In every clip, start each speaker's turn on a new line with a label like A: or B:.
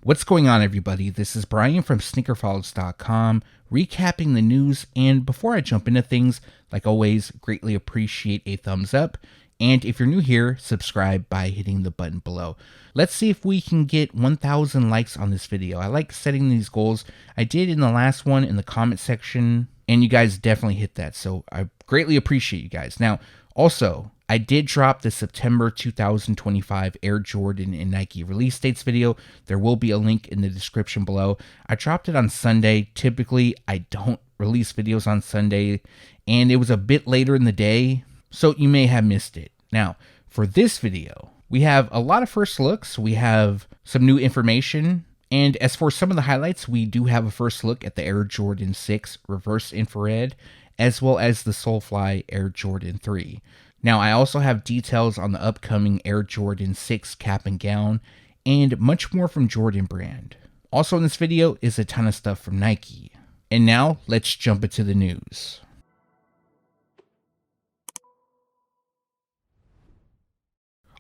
A: What's going on, everybody? This is Brian from SneakerFiles.com, recapping the news, and before I jump into things, like always, greatly appreciate a thumbs up, and if you're new here, subscribe by hitting the button below. Let's see if we can get 1,000 likes on this video. I like setting these goals. I did in the last one in the comment section, and you guys definitely hit that, so I greatly appreciate you guys. Now, also, I did drop the September 2025 Air Jordan and Nike release dates video. There will be a link in the description below. I dropped it on Sunday. Typically, I don't release videos on Sunday, and it was a bit later in the day, so you may have missed it. Now, for this video, we have a lot of first looks. We have some new information, and as for some of the highlights, we do have a first look at the Air Jordan 6 reverse infrared, as well as the Solefly Air Jordan 3. Now, I also have details on the upcoming Air Jordan 6 cap and gown, and much more from Jordan Brand. Also in this video is a ton of stuff from Nike. And now, let's jump into the news.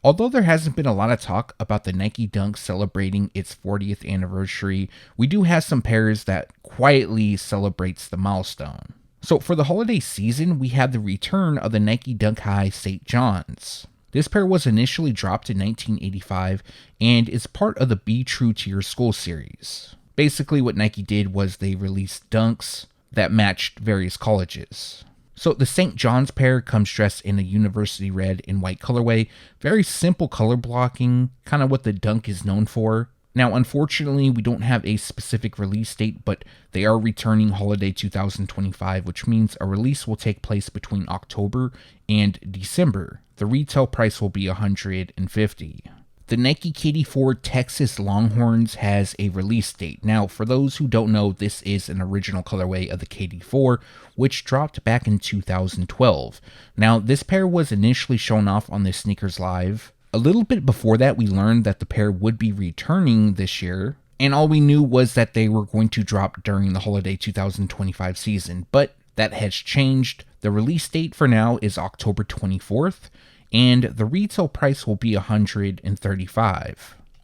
A: Although there hasn't been a lot of talk about the Nike Dunk celebrating its 40th anniversary, we do have some pairs that quietly celebrates the milestone. So for the holiday season, we have the return of the Nike Dunk High St. John's. This pair was initially dropped in 1985 and is part of the Be True to Your School series. Basically what Nike did was they released dunks that matched various colleges. So the St. John's pair comes dressed in a university red and white colorway, very simple color blocking, kind of what the Dunk is known for. Now, unfortunately, we don't have a specific release date, but they are returning holiday 2025, which means a release will take place between October and December. The retail price will be $150. The Nike KD4 Texas Longhorns has a release date. Now, for those who don't know, this is an original colorway of the KD4, which dropped back in 2012. Now, this pair was initially shown off on the Sneakers Live. A little bit before that, we learned that the pair would be returning this year, and all we knew was that they were going to drop during the holiday 2025 season, but that has changed. The release date for now is October 24th, and the retail price will be $135.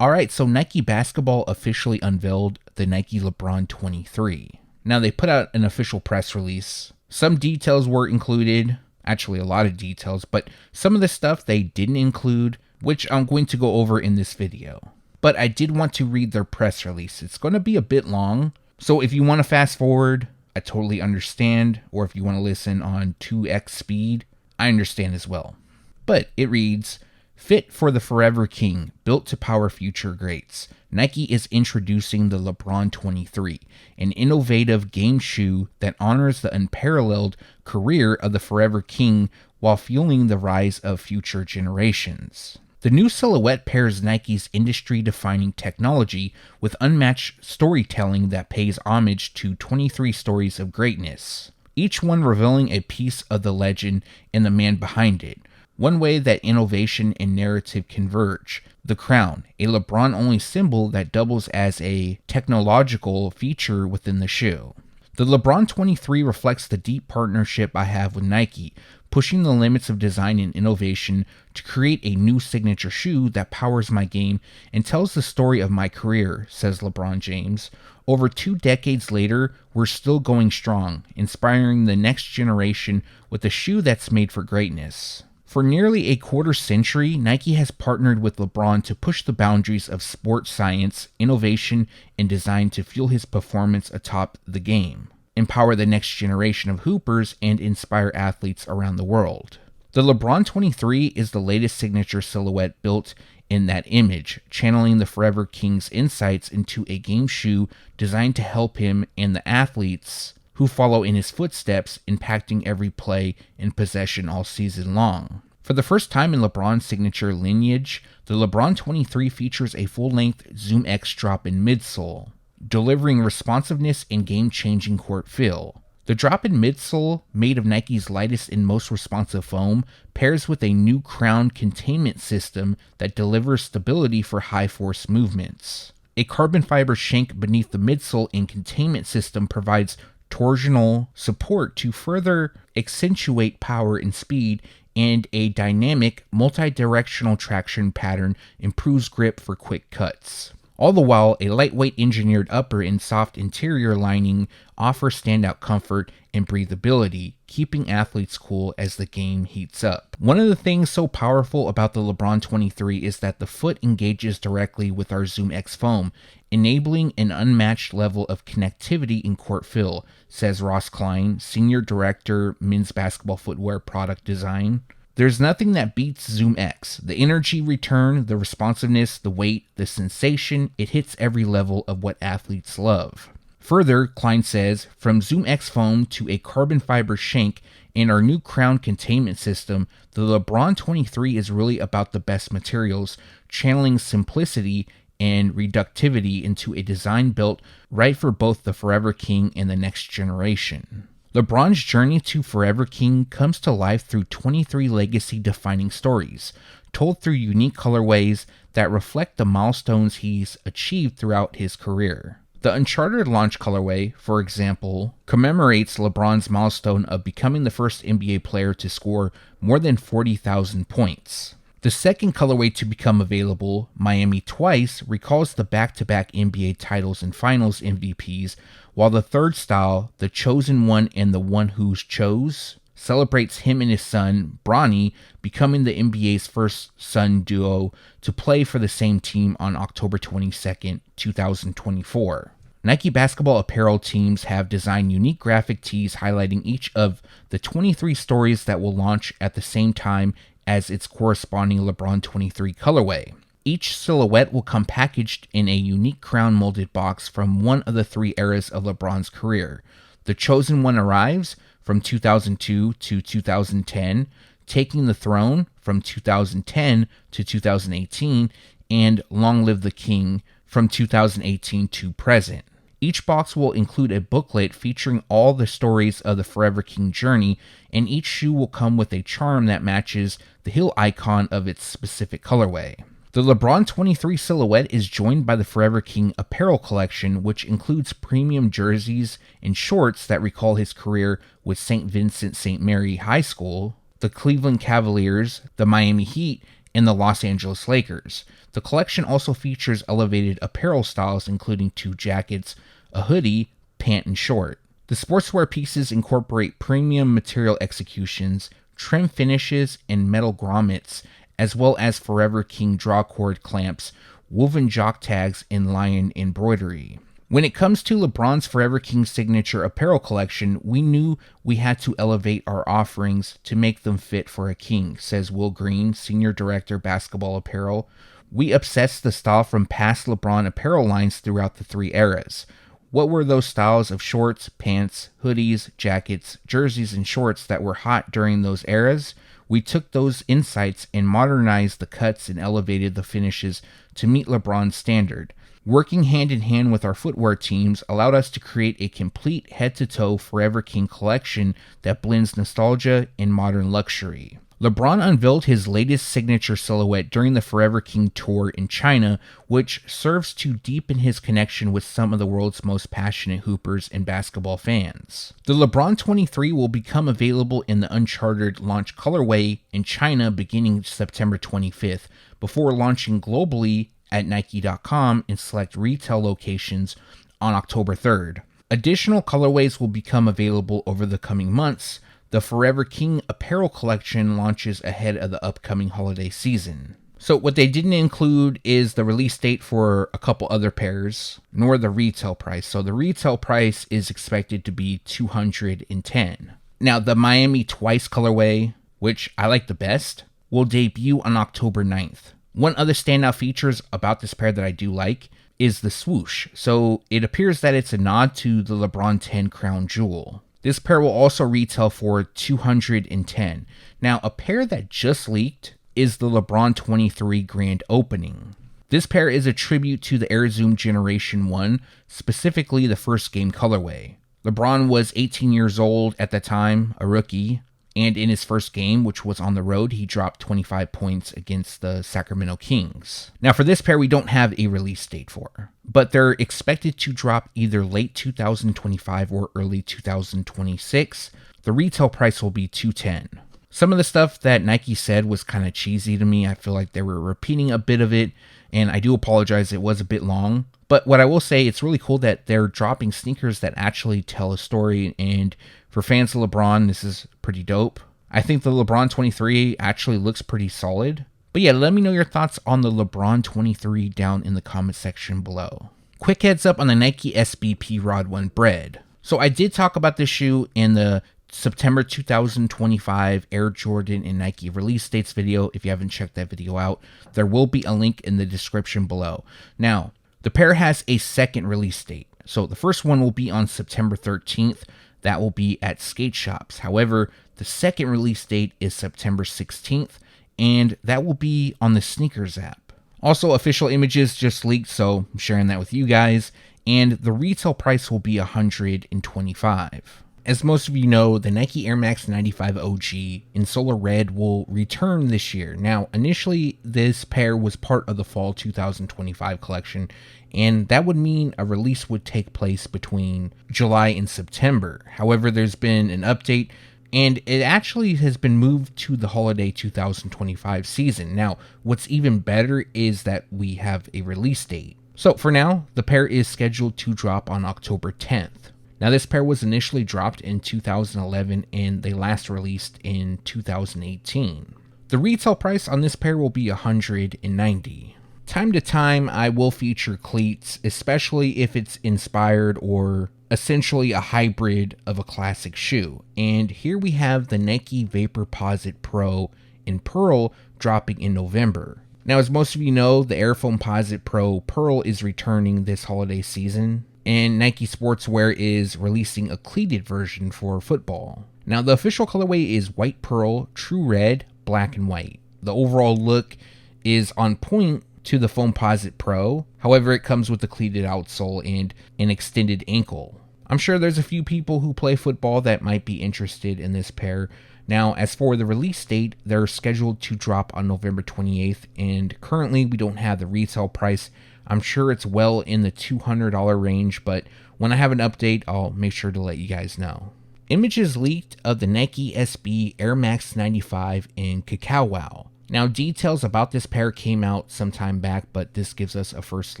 A: Alright, so Nike Basketball officially unveiled the Nike LeBron 23. Now, they put out an official press release. Some details were included, actually a lot of details, but some of the stuff they didn't include, which I'm going to go over in this video. But I did want to read their press release. It's going to be a bit long, so if you want to fast forward, I totally understand, or if you want to listen on 2x speed, I understand as well. But it reads, "Fit for the Forever King, built to power future greats. Nike is introducing the LeBron 23, an innovative game shoe that honors the unparalleled career of the Forever King while fueling the rise of future generations. The new silhouette pairs Nike's industry-defining technology with unmatched storytelling that pays homage to 23 stories of greatness, each one revealing a piece of the legend and the man behind it. One way that innovation and narrative converge. The crown, a LeBron-only symbol that doubles as a technological feature within the shoe. The LeBron 23 reflects the deep partnership I have with Nike, pushing the limits of design and innovation to create a new signature shoe that powers my game and tells the story of my career," says LeBron James. "Over 2 decades later, we're still going strong, inspiring the next generation with a shoe that's made for greatness." For nearly a quarter century, Nike has partnered with LeBron to push the boundaries of sports science, innovation, and design to fuel his performance atop the game, empower the next generation of hoopers, and inspire athletes around the world. The LeBron 23 is the latest signature silhouette built in that image, channeling the Forever King's insights into a game shoe designed to help him and the athletes who follow in his footsteps, impacting every play and possession all season long. For the first time in LeBron's signature lineage, the LeBron 23 features a full-length Zoom X drop-in midsole, delivering responsiveness and game-changing court feel. The drop-in midsole, made of Nike's lightest and most responsive foam, pairs with a new crown containment system that delivers stability for high-force movements. A carbon fiber shank beneath the midsole and containment system provides torsional support to further accentuate power and speed, and a dynamic multi-directional traction pattern improves grip for quick cuts. All the while, a lightweight engineered upper and soft interior lining offer standout comfort and breathability, keeping athletes cool as the game heats up. One of the things so powerful about the LeBron 23 is that the foot engages directly with our Zoom X foam, enabling an unmatched level of connectivity in court feel, says Ross Klein, Senior Director, Men's Basketball Footwear Product Design. There's nothing that beats Zoom X. The energy return, the responsiveness, the weight, the sensation, it hits every level of what athletes love. Further, Klein says, from Zoom X foam to a carbon fiber shank and our new crown containment system, the LeBron 23 is really about the best materials, channeling simplicity and reductivity into a design built right for both the Forever King and the next generation. LeBron's journey to Forever King comes to life through 23 legacy-defining stories, told through unique colorways that reflect the milestones he's achieved throughout his career. The Uncharted launch colorway, for example, commemorates LeBron's milestone of becoming the first NBA player to score more than 40,000 points. The second colorway to become available, Miami Twice, recalls the back-to-back NBA titles and finals MVPs, while the third style, the Chosen One and the One Who's Chose, celebrates him and his son, Bronny, becoming the NBA's first son duo to play for the same team on October 22, 2024. Nike basketball apparel teams have designed unique graphic tees highlighting each of the 23 stories that will launch at the same time as its corresponding LeBron 23 colorway. Each silhouette will come packaged in a unique crown molded box from one of the three eras of LeBron's career. The Chosen One arrives from 2002 to 2010, Taking the Throne from 2010 to 2018, and Long Live the King from 2018 to present. Each box will include a booklet featuring all the stories of the Forever King journey, and each shoe will come with a charm that matches the heel icon of its specific colorway. The LeBron 23 silhouette is joined by the Forever King apparel collection, which includes premium jerseys and shorts that recall his career with St. Vincent St. Mary High School, the Cleveland Cavaliers, the Miami Heat, and the Los Angeles Lakers. The collection also features elevated apparel styles, including 2 jackets, a hoodie, pant, and short. The sportswear pieces incorporate premium material executions, trim finishes, and metal grommets, as well as Forever King drawcord clamps, woven jock tags, and lion embroidery. When it comes to LeBron's Forever King signature apparel collection, we knew we had to elevate our offerings to make them fit for a king, says Will Green, Senior Director, Basketball Apparel. We obsessed the style from past LeBron apparel lines throughout the 3 eras. What were those styles of shorts, pants, hoodies, jackets, jerseys, and shorts that were hot during those eras? We took those insights and modernized the cuts and elevated the finishes to meet LeBron's standard. Working hand in hand with our footwear teams allowed us to create a complete head-to-toe Forever King collection that blends nostalgia and modern luxury. LeBron unveiled his latest signature silhouette during the Forever King tour in China, which serves to deepen his connection with some of the world's most passionate hoopers and basketball fans. The LeBron 23 will become available in the Uncharted launch colorway in China beginning September 25th, before launching globally at Nike.com in select retail locations on October 3rd. Additional colorways will become available over the coming months. The Forever King apparel collection launches ahead of the upcoming holiday season. So what they didn't include is the release date for a couple other pairs, nor the retail price. So the retail price is expected to be $210. Now the Miami Twice colorway, which I like the best, will debut on October 9th. One other standout features about this pair that I do like is the swoosh. So it appears that it's a nod to the LeBron 10 crown jewel. This pair will also retail for $210. Now, a pair that just leaked is the LeBron 23 grand opening. This pair is a tribute to the Air Zoom Generation 1, specifically the first game colorway. LeBron was 18 years old at the time, a rookie, and in his first game, which was on the road, he dropped 25 points against the Sacramento Kings. Now, for this pair, we don't have a release date for, but they're expected to drop either late 2025 or early 2026. The retail price will be $210. Some of the stuff that Nike said was kind of cheesy to me. I feel like they were repeating a bit of it, and I do apologize, it was a bit long. But what I will say, it's really cool that they're dropping sneakers that actually tell a story, and for fans of LeBron, this is pretty dope. I think the LeBron 23 actually looks pretty solid. But yeah, let me know your thoughts on the LeBron 23 down in the comment section below. Quick heads up on the Nike SB Rod 1 BRED. So I did talk about this shoe in the September 2025 Air Jordan and Nike release dates video. If you haven't checked that video out, there will be a link in the description below. Now, the pair has a second release date. So the first one will be on September 13th. That will be at skate shops. However, the second release date is September 16th, and that will be on the Sneakers app. Also, official images just leaked, so I'm sharing that with you guys, and the retail price will be $125. As most of you know, the Nike Air Max 95 OG in Solar Red will return this year. Now, initially, this pair was part of the Fall 2025 collection, and that would mean a release would take place between July and September. However, there's been an update, and it actually has been moved to the Holiday 2025 season. Now, what's even better is that we have a release date. So for now, the pair is scheduled to drop on October 10th. Now, this pair was initially dropped in 2011, and they last released in 2018. The retail price on this pair will be $190. Time to time, I will feature cleats, especially if it's inspired or essentially a hybrid of a classic shoe. And here we have the Nike Vaporposite Pro in Pearl dropping in November. Now, as most of you know, the Air Foamposite Pro Pearl is returning this holiday season, and Nike Sportswear is releasing a cleated version for football. Now, the official colorway is white pearl, true red, black, and white. The overall look is on point to the Foamposite Pro. However, it comes with a cleated outsole and an extended ankle. I'm sure there's a few people who play football that might be interested in this pair. Now, as for the release date, they're scheduled to drop on November 28th, and currently we don't have the retail price. I'm sure it's well in the $200 range, but when I have an update, I'll make sure to let you guys know. Images leaked of the Nike SB Air Max 95 in Cacao Wow. Now, details about this pair came out some time back, but this gives us a first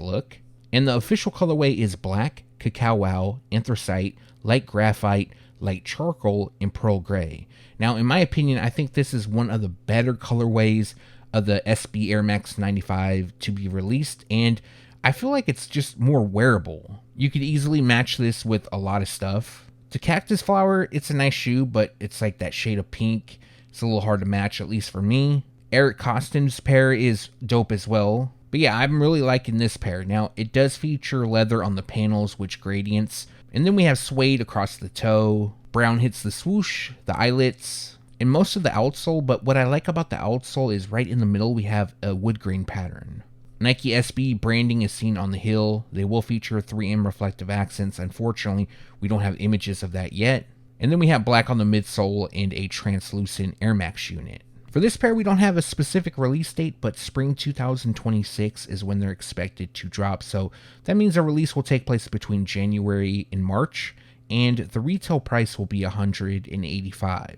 A: look. And the official colorway is black, Cacao Wow, anthracite, light graphite, light charcoal, and pearl gray. Now, in my opinion, I think this is one of the better colorways of the SB Air Max 95 to be released, and I feel like it's just more wearable. You could easily match this with a lot of stuff. To Cactus Flower, it's a nice shoe, but it's like that shade of pink. It's a little hard to match, at least for me. Eric Costin's pair is dope as well. But yeah, I'm really liking this pair. Now, it does feature leather on the panels, which gradients. And then we have suede across the toe. Brown hits the swoosh, the eyelets, and most of the outsole. But what I like about the outsole is right in the middle, we have a wood grain pattern. Nike SB branding is seen on the heel. They will feature 3M reflective accents. Unfortunately, we don't have images of that yet. And then we have black on the midsole and a translucent Air Max unit. For this pair, we don't have a specific release date, but spring 2026 is when they're expected to drop. So that means a release will take place between January and March, and the retail price will be $185.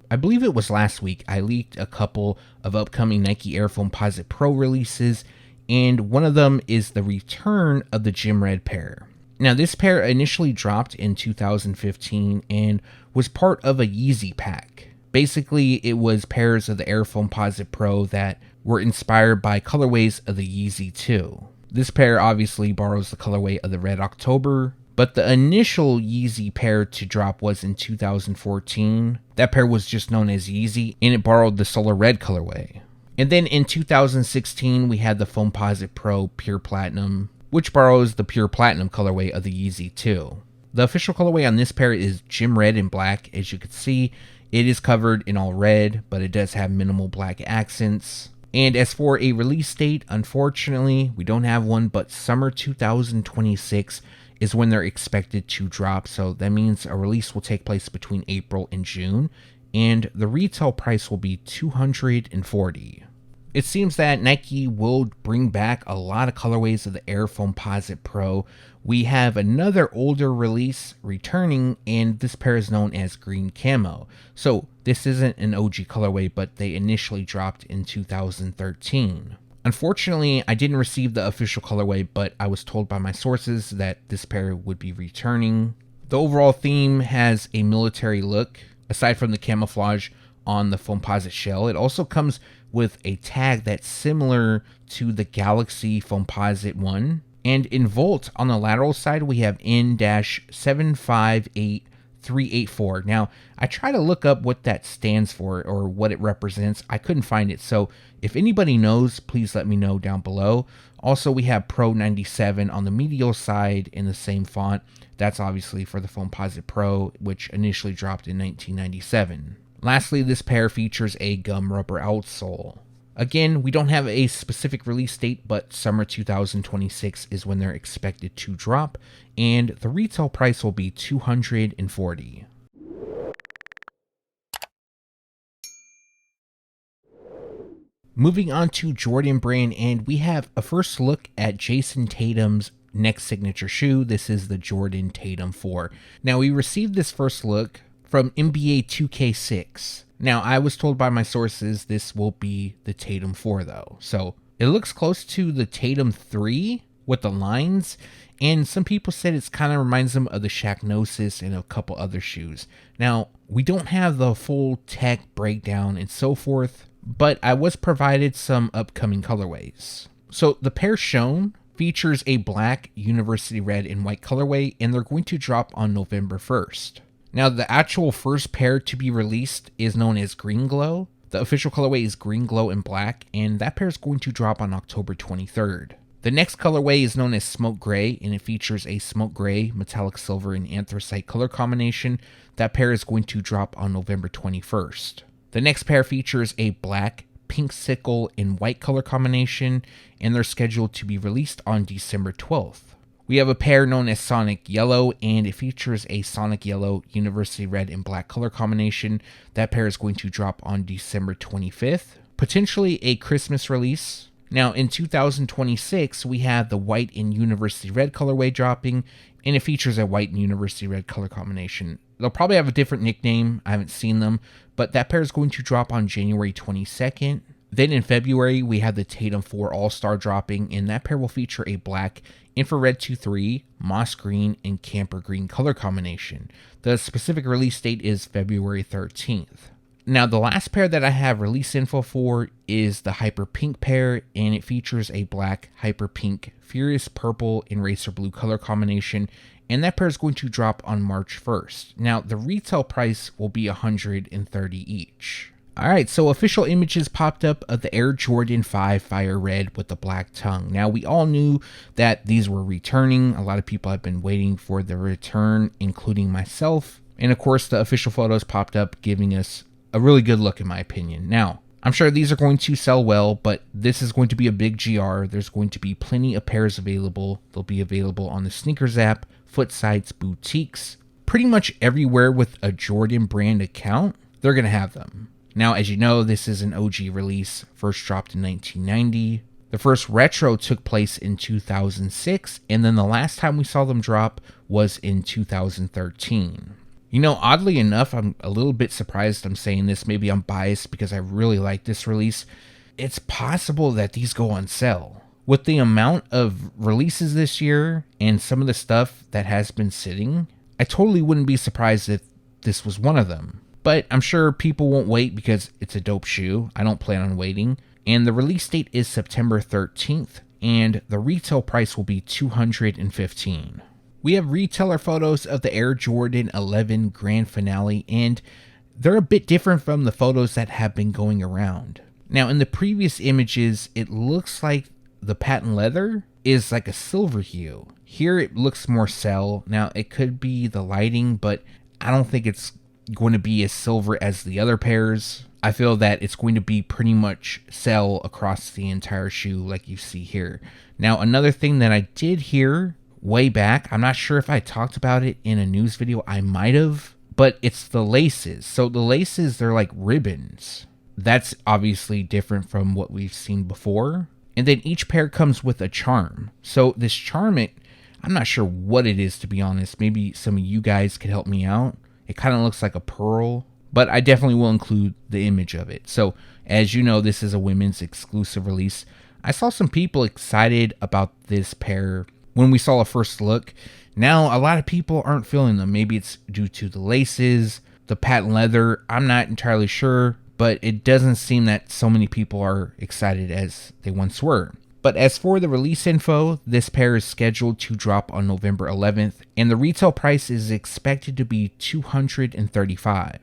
A: I believe it was last week I leaked a couple of upcoming Nike Air Foamposite Pro releases, and one of them is the return of the Gym Red pair. Now, this pair initially dropped in 2015 and was part of a Yeezy pack. Basically, it was pairs of the Air Foamposite Pro that were inspired by colorways of the Yeezy 2. This pair obviously borrows the colorway of the Red October, but the initial Yeezy pair to drop was in 2014. That pair was just known as Yeezy, and it borrowed the Solar Red colorway. And then in 2016, we had the Foamposite Pro Pure Platinum, which borrows the Pure Platinum colorway of the Yeezy 2. The official colorway on this pair is Gym Red and Black. As you can see, it is covered in all red, but it does have minimal black accents. And as for a release date, unfortunately, we don't have one, but summer 2026 is when they're expected to drop. So that means a release will take place between April and June, and the retail price will be $240. It seems that Nike will bring back a lot of colorways of the Air Foamposite Pro. We have another older release returning, and this pair is known as Green Camo. So this isn't an OG colorway, but they initially dropped in 2013. Unfortunately, I didn't receive the official colorway, but I was told by my sources that this pair would be returning. The overall theme has a military look. Aside from the camouflage on the Foamposite shell, it also comes with a tag that's similar to the Galaxy Foamposite one. And in Volt, on the lateral side, we have N-758384. Now, I try to look up what that stands for or what it represents. I couldn't find it, so if anybody knows, please let me know down below. Also, we have Pro 97 on the medial side in the same font. That's obviously for the Foamposite Pro, which initially dropped in 1997. Lastly, this pair features a gum rubber outsole. Again, we don't have a specific release date, but summer 2026 is when they're expected to drop, and the retail price will be $240. Moving on to Jordan Brand, and we have a first look at Jason Tatum's next signature shoe. This is the Jordan Tatum 4. Now, we received this first look from NBA 2K6. Now, I was told by my sources this will be the Tatum 4 though. So it looks close to the Tatum 3 with the lines, and some people said it's kind of reminds them of the Shaqnosis and a couple other shoes. Now, we don't have the full tech breakdown and so forth, but I was provided some upcoming colorways. So the pair shown features a black, university red, and white colorway, and they're going to drop on November 1st. Now, the actual first pair to be released is known as Green Glow. The official colorway is Green Glow and Black, and that pair is going to drop on October 23rd. The next colorway is known as Smoke Gray, and it features a smoke gray, metallic silver, and anthracite color combination. That pair is going to drop on November 21st. The next pair features a black, pink sickle, and white color combination, and they're scheduled to be released on December 12th. We have a pair known as Sonic Yellow, and it features a Sonic Yellow, University Red, and Black color combination. That pair is going to drop on December 25th. Potentially a Christmas release. Now, in 2026, we have the White and University Red colorway dropping, and it features a White and University Red color combination. They'll probably have a different nickname. I haven't seen them, but that pair is going to drop on January 22nd. Then in February, we have the Tatum 4 All-Star dropping, and that pair will feature a black, infrared 2-3, moss green, and camper green color combination. The specific release date is February 13th. Now, the last pair that I have release info for is the Hyper Pink pair, and it features a black, Hyper Pink, Furious Purple, and Racer Blue color combination, and that pair is going to drop on March 1st. Now, the retail price will be $130 each. Alright, so official images popped up of the Air Jordan 5 Fire Red with the black tongue. Now, we all knew that these were returning. A lot of people have been waiting for the return, including myself. And of course, the official photos popped up, giving us a really good look, in my opinion. Now, I'm sure these are going to sell well, but this is going to be a big GR. There's going to be plenty of pairs available. They'll be available on the Sneakers app, foot sites, boutiques, pretty much everywhere with a Jordan brand account. They're going to have them. Now, as you know, this is an OG release, first dropped in 1990. The first retro took place in 2006, and then the last time we saw them drop was in 2013. You know, oddly enough, I'm a little bit surprised I'm saying this. Maybe I'm biased because I really like this release. It's possible that these go on sale. With the amount of releases this year and some of the stuff that has been sitting, I totally wouldn't be surprised if this was one of them. But I'm sure people won't wait because it's a dope shoe. I don't plan on waiting. And the release date is September 13th, and the retail price will be $215. We have retailer photos of the Air Jordan 11 Grand Finale, and they're a bit different from the photos that have been going around. Now, in the previous images, it looks like the patent leather is like a silver hue. Here it looks more cell. Now, it could be the lighting, but I don't think it's going to be as silver as the other pairs. I feel that it's going to be pretty much cell across the entire shoe like you see here. Now, another thing that I did hear way back, I'm not sure if I talked about it in a news video, I might have, but it's the laces. So the laces, they're like ribbons. that's obviously different from what we've seen before. And then each pair comes with a charm. So this charm, I'm not sure what it is, to be honest. Maybe some of you guys could help me out. It kind of looks like a pearl, but I definitely will include the image of it. So as you know, this is a women's exclusive release. I saw some people excited about this pair when we saw a first look. Now, a lot of people aren't feeling them. Maybe it's due to the laces, the patent leather. I'm not entirely sure, but it doesn't seem that so many people are excited as they once were. But as for the release info, this pair is scheduled to drop on November 11th, and the retail price is expected to be $235.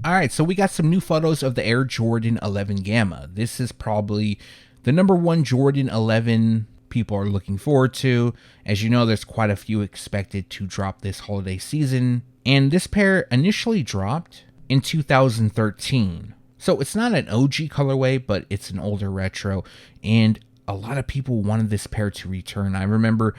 A: Alright, so we got some new photos of the Air Jordan 11 Gamma. This is probably the number one Jordan 11 people are looking forward to. As you know, there's quite a few expected to drop this holiday season, and this pair initially dropped in 2013. So it's not an OG colorway, but it's an older retro, and a lot of people wanted this pair to return. I remember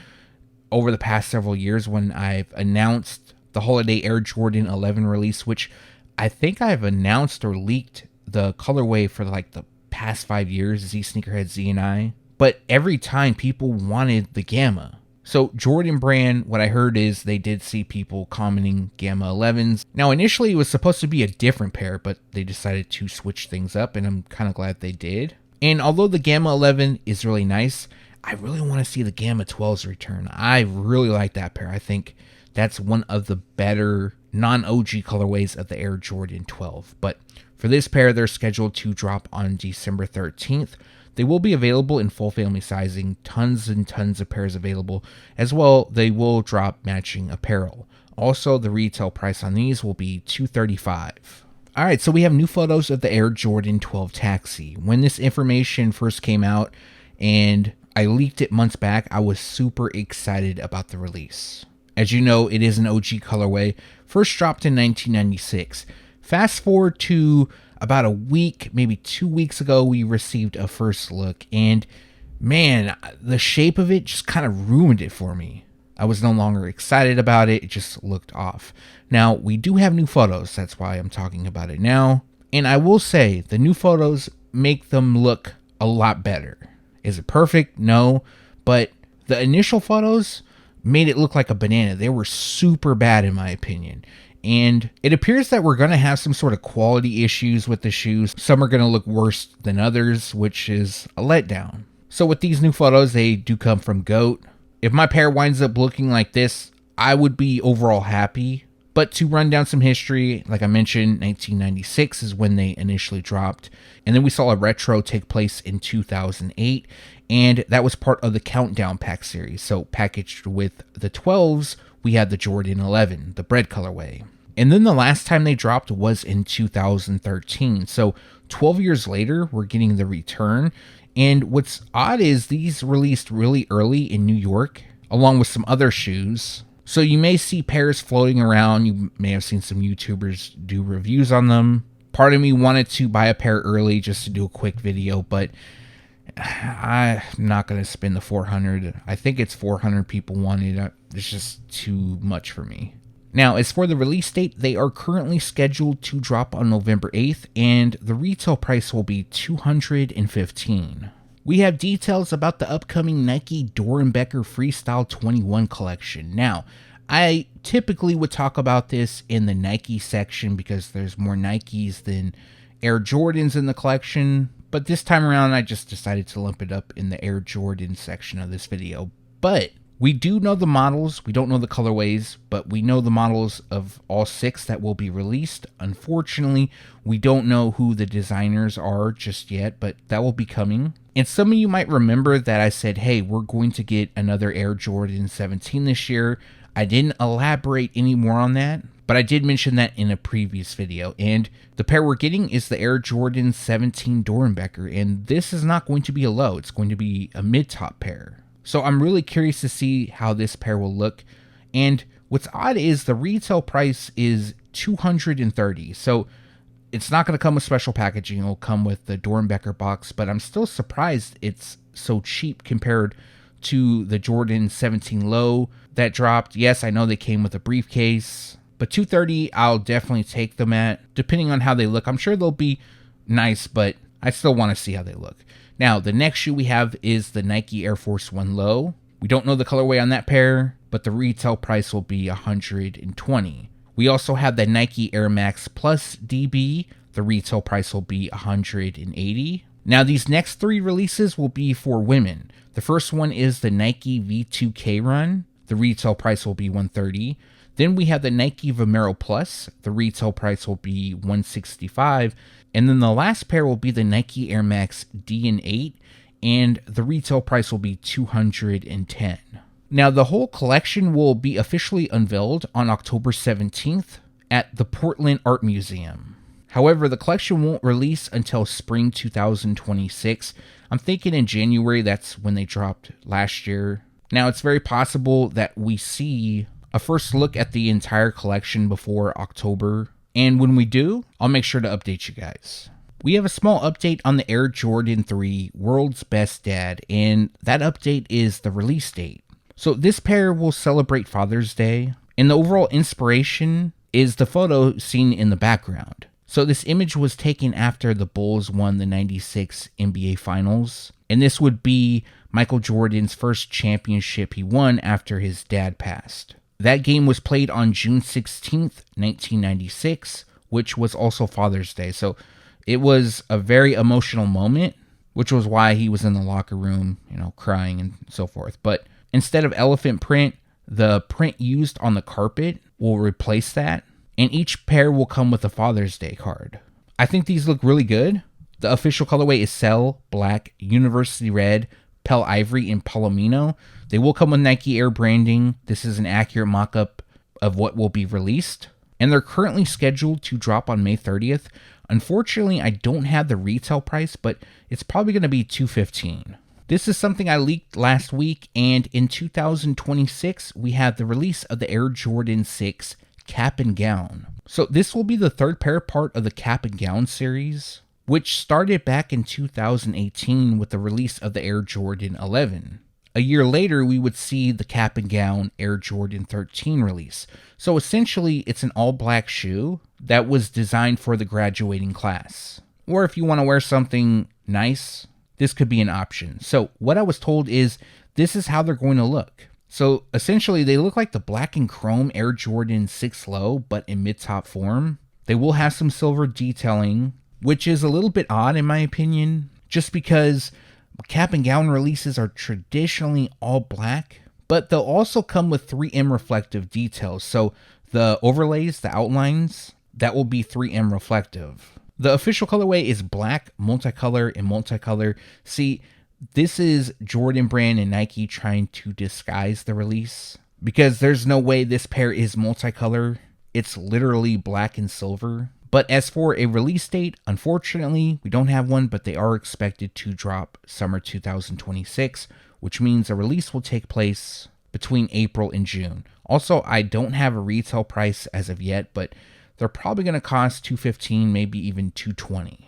A: over the past several years when I've announced the holiday Air Jordan 11 release, which I think I've announced or leaked the colorway for like the past 5 years, Z Sneakerhead Z and I. But every time people wanted the Gamma. So Jordan Brand, what I heard is they did see people commenting Gamma 11s. Now initially it was supposed to be a different pair, but they decided to switch things up, and I'm kind of glad they did. And although the Gamma 11 is really nice, I really want to see the Gamma 12s return. I really like that pair. I think that's one of the better non-OG colorways of the Air Jordan 12. But for this pair, they're scheduled to drop on December 13th. They will be available in full family sizing, tons and tons of pairs available. As well, they will drop matching apparel. Also, the retail price on these will be $235. Alright, so we have new photos of the Air Jordan 12 Taxi. When this information first came out and I leaked it months back, I was super excited about the release. As you know, it is an OG colorway, first dropped in 1996. Fast forward to about a week, maybe 2 weeks ago, we received a first look, and man, the shape of it just kind of ruined it for me. I was no longer excited about it. It just looked off. Now, we do have new photos. That's why I'm talking about it now. And I will say, the new photos make them look a lot better. Is it perfect? No. But the initial photos made it look like a banana. They were super bad in my opinion. And it appears that we're going to have some sort of quality issues with the shoes. Some are going to look worse than others, which is a letdown. So with these new photos, they do come from GOAT. If my pair winds up looking like this, I would be overall happy. But to run down some history, like I mentioned, 1996 is when they initially dropped. And then we saw a retro take place in 2008. And that was part of the Countdown Pack series. So packaged with the 12s, we had the Jordan 11, the BRED colorway. And then the last time they dropped was in 2013. So 12 years later, we're getting the return. And what's odd is these released really early in New York, along with some other shoes. So you may see pairs floating around. You may have seen some YouTubers do reviews on them. Part of me wanted to buy a pair early just to do a quick video, but I'm not going to spend the $400. I think it's 400 people wanted it. It's just too much for me. Now, as for the release date, they are currently scheduled to drop on November 8th, and the retail price will be $215. We have details about the upcoming Nike Doernbecher Freestyle 21 collection. Now, I typically would talk about this in the Nike section because there's more Nikes than Air Jordans in the collection, but this time around I just decided to lump it up in the Air Jordan section of this video. But we do know the models, we don't know the colorways, but we know the models of all 6 that will be released. Unfortunately, we don't know who the designers are just yet, but that will be coming. And some of you might remember that I said, hey, we're going to get another Air Jordan 17 this year. I didn't elaborate any more on that, but I did mention that in a previous video. And the pair we're getting is the Air Jordan 17 Doernbecher, and this is not going to be a low, it's going to be a mid-top pair. So I'm really curious to see how this pair will look. And what's odd is the retail price is $230. So it's not going to come with special packaging. It'll come with the Doernbecher box, but I'm still surprised it's so cheap compared to the Jordan 17 Low that dropped. Yes, I know they came with a briefcase, but $230 I'll definitely take them at, depending on how they look. I'm sure they'll be nice, but I still want to see how they look. Now, the next shoe we have is the Nike Air Force 1 Low. We don't know the colorway on that pair, but the retail price will be $120. We also have the Nike Air Max Plus DB. The retail price will be $180. Now, these next three releases will be for women. The first one is the Nike V2K Run. The retail price will be $130. Then we have the Nike Vomero Plus. The retail price will be $165. And then the last pair will be the Nike Air Max DN8, and the retail price will be $210. Now, the whole collection will be officially unveiled on October 17th at the Portland Art Museum. However, the collection won't release until spring 2026. I'm thinking in January, that's when they dropped last year. Now, it's very possible that we see a first look at the entire collection before October. And when we do, I'll make sure to update you guys. We have a small update on the Air Jordan 3 World's Best Dad, and that update is the release date. So this pair will celebrate Father's Day, and the overall inspiration is the photo seen in the background. So this image was taken after the Bulls won the '96 NBA Finals, and this would be Michael Jordan's first championship he won after his dad passed. That game was played on June 16th, 1996, which was also Father's Day. So it was a very emotional moment, which was why he was in the locker room, crying and so forth. But instead of elephant print, the print used on the carpet will replace that. And each pair will come with a Father's Day card. I think these look really good. The official colorway is Cell, Black, University Red, Pale Ivory, and Palomino. They will come with Nike Air branding. This is an accurate mock-up of what will be released. And they're currently scheduled to drop on May 30th. Unfortunately, I don't have the retail price, but it's probably going to be $215. This is something I leaked last week, and in 2026, we have the release of the Air Jordan 6 Cap and Gown. So this will be the third pair part of the Cap and Gown series, which started back in 2018 with the release of the Air Jordan 11. A year later, we would see the Cap and Gown Air Jordan 13 release. So essentially, it's an all-black shoe that was designed for the graduating class. Or if you want to wear something nice, this could be an option. So what I was told is this is how they're going to look. So essentially, they look like the black and chrome Air Jordan 6 Low, but in mid-top form. They will have some silver detailing, which is a little bit odd in my opinion, just because Cap and Gown releases are traditionally all black, but they'll also come with 3M reflective details. So the overlays, the outlines, that will be 3M reflective. The official colorway is black, multicolor, and multicolor. See, this is Jordan Brand and Nike trying to disguise the release, because there's no way this pair is multicolor. It's literally black and silver. But as for a release date, unfortunately, we don't have one, but they are expected to drop summer 2026, which means a release will take place between April and June. Also, I don't have a retail price as of yet, but they're probably going to cost $215, maybe even $220.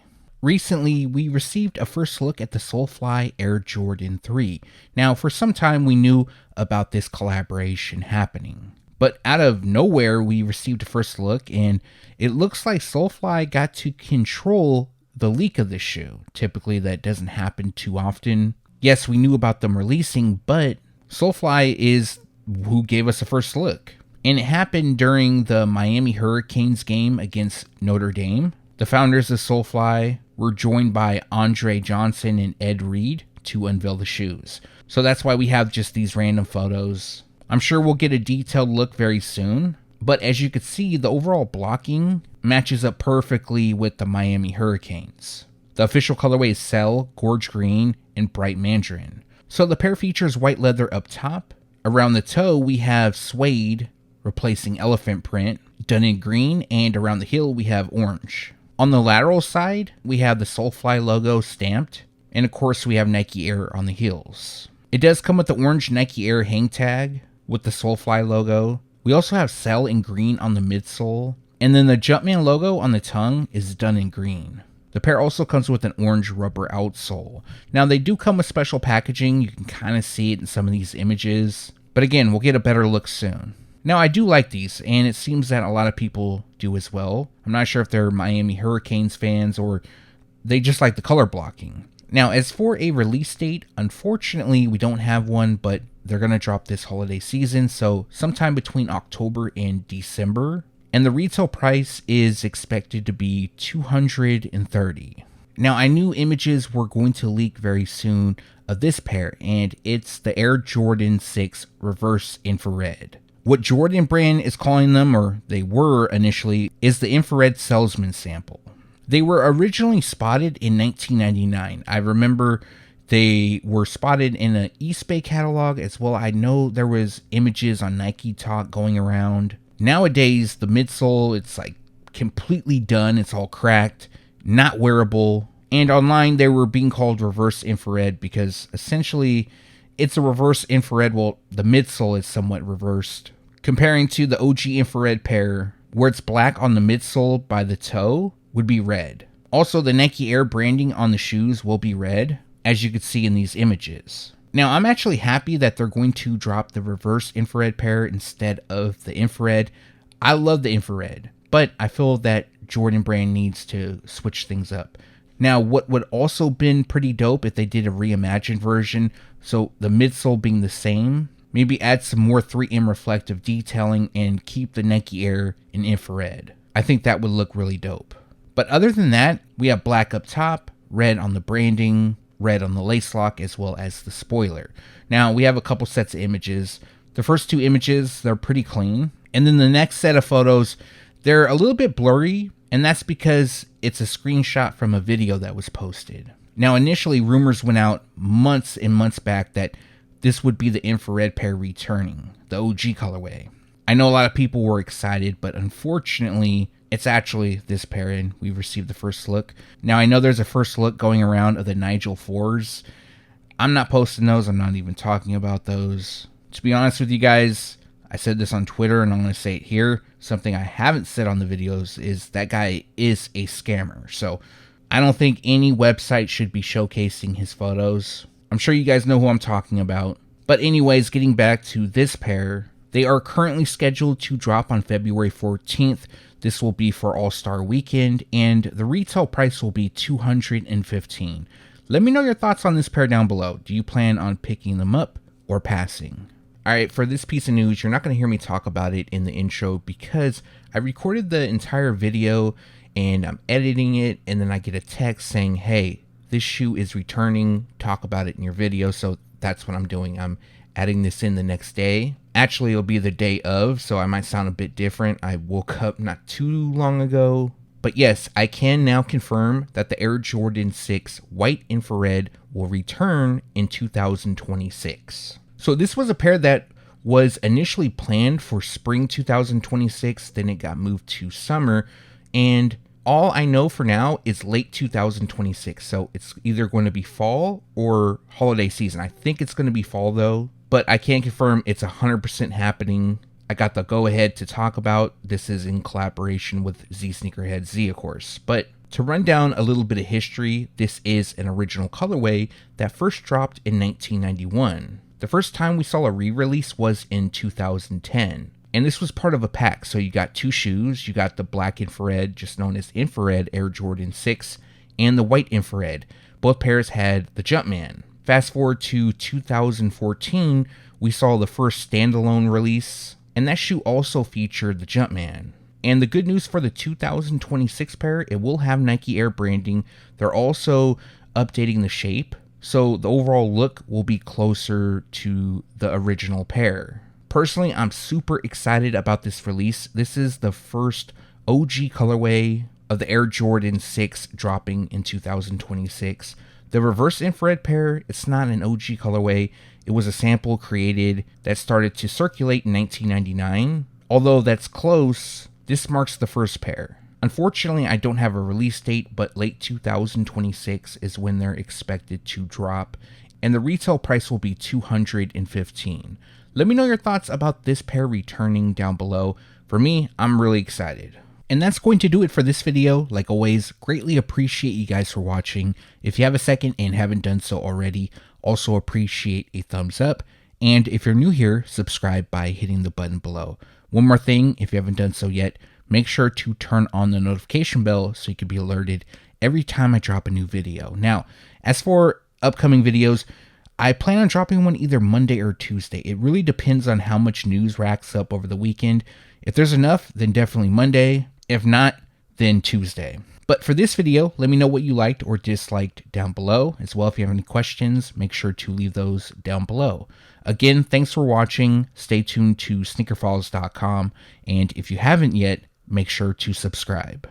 A: Recently, we received a first look at the Solefly Air Jordan 3. Now, for some time, we knew about this collaboration happening. But out of nowhere, we received a first look, and it looks like Solefly got to control the leak of the shoe. Typically, that doesn't happen too often. Yes, we knew about them releasing, but Solefly is who gave us a first look. And it happened during the Miami Hurricanes game against Notre Dame. The founders of Solefly were joined by Andre Johnson and Ed Reed to unveil the shoes. So that's why we have just these random photos. I'm sure we'll get a detailed look very soon, but as you can see, the overall blocking matches up perfectly with the Miami Hurricanes. The official colorway is Cell, Gorge Green, and Bright Mandarin. So the pair features white leather up top. Around the toe, we have suede, replacing elephant print, done in green, and around the heel, we have orange. On the lateral side, we have the Solefly logo stamped, and of course, we have Nike Air on the heels. It does come with the orange Nike Air hang tag with the Solefly logo. We also have Cell in green on the midsole, and then the Jumpman logo on the tongue is done in green. The pair also comes with an orange rubber outsole. Now, they do come with special packaging. You can kind of see it in some of these images, but again, we'll get a better look soon. Now, I do like these, and it seems that a lot of people do as well. I'm not sure if they're Miami Hurricanes fans or they just like the color blocking. Now, as for a release date, unfortunately, we don't have one, but they're going to drop this holiday season, so sometime between October and December. And the retail price is expected to be $230. Now, I knew images were going to leak very soon of this pair, and it's the Air Jordan 6 Reverse Infrared. What Jordan Brand is calling them, or they were initially, is the Infrared Salesman Sample. They were originally spotted in 1999. I remember they were spotted in an East Bay catalog as well. I know there was images on Nike Talk going around. Nowadays, the midsole, it's like completely done. It's all cracked, not wearable. And online, they were being called reverse infrared because essentially it's a reverse infrared. Well, the midsole is somewhat reversed. Comparing to the OG infrared pair, where it's black on the midsole by the toe, would be red. Also, the Nike Air branding on the shoes will be red, as you can see in these images. Now, I'm actually happy that they're going to drop the reverse infrared pair instead of the infrared. I love the infrared, but I feel that Jordan Brand needs to switch things up. Now, what would also been pretty dope if they did a reimagined version, so the midsole being the same, maybe add some more 3M reflective detailing and keep the Nike Air in infrared. I think that would look really dope. But other than that, we have black up top, red on the branding, red on the lace lock, as well as the spoiler. Now, we have a couple sets of images. The first two images, they're pretty clean. And then the next set of photos, they're a little bit blurry, and that's because it's a screenshot from a video that was posted. Now, initially, rumors went out months and months back that this would be the infrared pair returning, the OG colorway. I know a lot of people were excited, but unfortunately, it's actually this pair, and we've received the first look. Now, I know there's a first look going around of the Nigel 4s. I'm not posting those. I'm not even talking about those. To be honest with you guys, I said this on Twitter, and I'm going to say it here. Something I haven't said on the videos is that guy is a scammer. So I don't think any website should be showcasing his photos. I'm sure you guys know who I'm talking about. But anyways, getting back to this pair, they are currently scheduled to drop on February 14th. This will be for All-Star Weekend, and the retail price will be $215. Let me know your thoughts on this pair down below. Do you plan on picking them up or passing? Alright, for this piece of news, you're not going to hear me talk about it in the intro because I recorded the entire video and I'm editing it, and then I get a text saying, hey, this shoe is returning, talk about it in your video. So that's what I'm doing. I'm adding this in the next day. Actually, it'll be the day of, so I might sound a bit different. I woke up not too long ago. But yes, I can now confirm that the Air Jordan 6 White Infrared will return in 2026. So this was a pair that was initially planned for spring 2026, then it got moved to summer, and all I know for now is late 2026. So it's either going to be fall or holiday season. I think it's going to be fall though, but I can't confirm it's 100% happening. I got the go ahead to talk about. This is in collaboration with Z Sneakerhead Z, of course. But to run down a little bit of history, this is an original colorway that first dropped in 1991. The first time we saw a re-release was in 2010. And this was part of a pack. So you got two shoes. You got the black infrared, just known as Infrared Air Jordan 6, and the white infrared. Both pairs had the Jumpman. Fast forward to 2014, we saw the first standalone release, and that shoe also featured the Jumpman. And the good news for the 2026 pair, it will have Nike Air branding. They're also updating the shape, so the overall look will be closer to the original pair. Personally, I'm super excited about this release. This is the first OG colorway of the Air Jordan 6 dropping in 2026. The reverse infrared pair, it's not an OG colorway. It was a sample created that started to circulate in 1999. Although that's close, this marks the first pair. Unfortunately, I don't have a release date, but late 2026 is when they're expected to drop, and the retail price will be $215. Let me know your thoughts about this pair returning down below. For me, I'm really excited. And that's going to do it for this video. Like always, greatly appreciate you guys for watching. If you have a second and haven't done so already, also appreciate a thumbs up. And if you're new here, subscribe by hitting the button below. One more thing, if you haven't done so yet, make sure to turn on the notification bell so you can be alerted every time I drop a new video. Now, as for upcoming videos, I plan on dropping one either Monday or Tuesday. It really depends on how much news racks up over the weekend. If there's enough, then definitely Monday. If not, then Tuesday. But for this video, let me know what you liked or disliked down below. As well, if you have any questions, make sure to leave those down below. Again, thanks for watching. Stay tuned to SneakerFiles.com. And if you haven't yet, make sure to subscribe.